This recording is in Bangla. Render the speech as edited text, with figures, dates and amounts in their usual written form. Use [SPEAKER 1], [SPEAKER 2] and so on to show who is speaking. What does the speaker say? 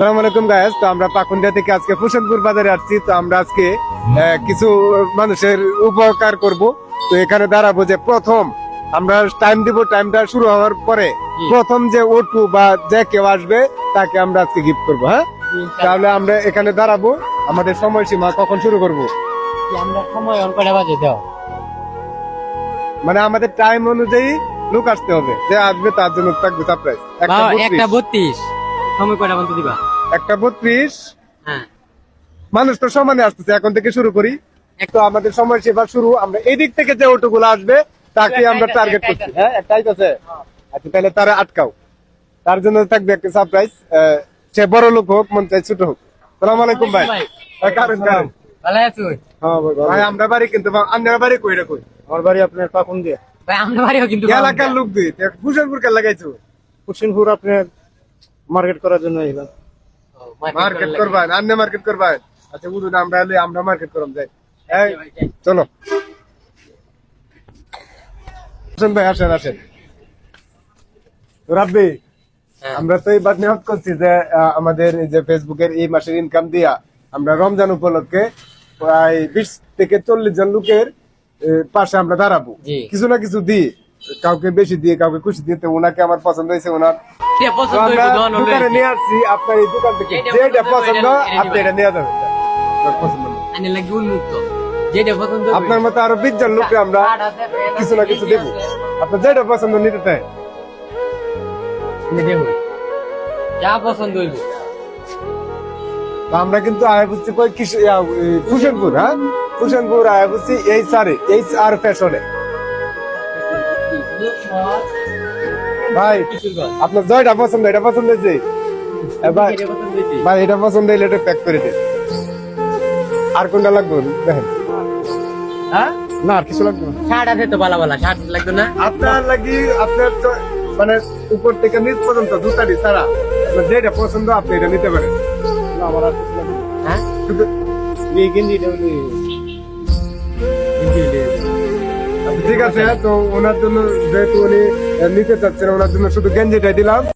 [SPEAKER 1] আসসালামু আলাইকুম গাইস। তো আমরা পাকুন্দিয়া থেকে আজকে ফুশনপুর বাজারে আসছি। তো আমরা আজকে কিছু মানুষের উপকার করব। তো এখানে দাঁড়াবো যে প্রথম আমরা টাইম দিব, টাইমটা শুরু হওয়ার পরে প্রথম যে ওটু বা যে কেউ আসবে তাকে আমরা আজকে গিফট করবো। হ্যাঁ, তাহলে আমরা এখানে দাঁড়াবো। আমাদের সময়সীমা কখন শুরু করব?
[SPEAKER 2] আমরা সময় অন করে বাজে দাও,
[SPEAKER 1] মানে আমাদের টাইম অনুযায়ী লোক আসতে হবে, যে আসবে তার জন্য থাকবে সারপ্রাইজ।
[SPEAKER 2] 1:32 সময় কয়টা বলতে দিবা?
[SPEAKER 1] 1:32।
[SPEAKER 2] হ্যাঁ,
[SPEAKER 1] মানুষ তো সমানে আসতেছে, এখন থেকে শুরু করি। তো আমাদের সময় সেবা শুরু, আমরা এদিক থেকে যে অটোগুলো আসবে তাকে আমরা টার্গেট করছি। হ্যাঁ, একটাই আছে। আচ্ছা, তাহলে তারা আটকাও, তার জন্য থাকবে একটা সারপ্রাইজ। সে বড় লোক হোক, মন চাই ছোট হোক। সালাম আলাইকুম ভাই। কারণ
[SPEAKER 2] ভালো আছো?
[SPEAKER 1] হ্যাঁ ভাই, আমরা বাড়ি কিন্তু আপনার বাড়ি কই? কই
[SPEAKER 3] আমার বাড়ি আপনার পাকুন্দিয়া।
[SPEAKER 2] ভাই আমরা বাড়িও কিন্তু
[SPEAKER 1] এলাকার লোক দিই ভূষণপুর কে লাগাইছো?
[SPEAKER 3] কুশিনপুর আপনার মার্কেট করার জন্য এলাম।
[SPEAKER 1] মার্কেট করবা? আপনি মার্কেট করবা? আচ্ছা বুঝুন, আমরা মার্কেট করলাম, যাই। এই চলো হোসেন ভাই, আসেন আসেন। রাব্বি, আমরা তো এইবার নিয়োগ করছি যে আমাদের এই যে ফেসবুকের এই মাসের ইনকাম দিয়া আমরা রমজান উপলক্ষে প্রায় 20 থেকে 40 জন লোকের পাশে আমরা দাঁড়াবো। কিছু না কিছু দিই, কাউকে বেশি দিয়ে কাউকে খুশি দিতে। ওনাকে আমার পছন্দ হয়েছে, ওনার দোকানে নিয়ে আসছি। আপনার এই দোকান থেকে যেটা পছন্দ আপনি এটা নিয়ে যাবেন। পছন্দ আপনার মতো আরো 20 জন লোককে আমরা কিছু না কিছু দেবো। আপনার যেটা পছন্দ নিতে চাই
[SPEAKER 2] যা পছন্দ হইব।
[SPEAKER 1] আমরা কিন্তু আয় বুঝছি কই ফুশনপুর। হ্যাঁ, ফুশনপুর আয় বুঝছি HR ফ্যাশনে। ভাই আপনার যেটা পছন্দ, এটা পছন্দ হয়েছে ভাই, এটা পছন্দ হইলে এটা প্যাক করে দে। আর কোনটা লাগবে দেখেন?
[SPEAKER 2] হ্যাঁ,
[SPEAKER 1] না আর কিছু লাগবে না।
[SPEAKER 2] শার্ট আছে তো, বালা বালা শার্ট লাগতো না
[SPEAKER 1] আপনার লাগি? আপনার তো মানে উপর থেকে নিচ পর্যন্ত জুতাটি ছাড়া আপনার যেটা পছন্দ আপনি এটা নিতে পারেন।
[SPEAKER 3] না, আমার আর কিছু লাগবে না।
[SPEAKER 2] হ্যাঁ,
[SPEAKER 1] শুধু
[SPEAKER 3] এই গেঞ্জিটা হলো
[SPEAKER 1] আচ্ছা, ঠিক আছে। তো ওনার জন্য যেহেতু উনি নিতে চাচ্ছেন, ওনার জন্য শুধু গেঞ্জিটাই দিলাম।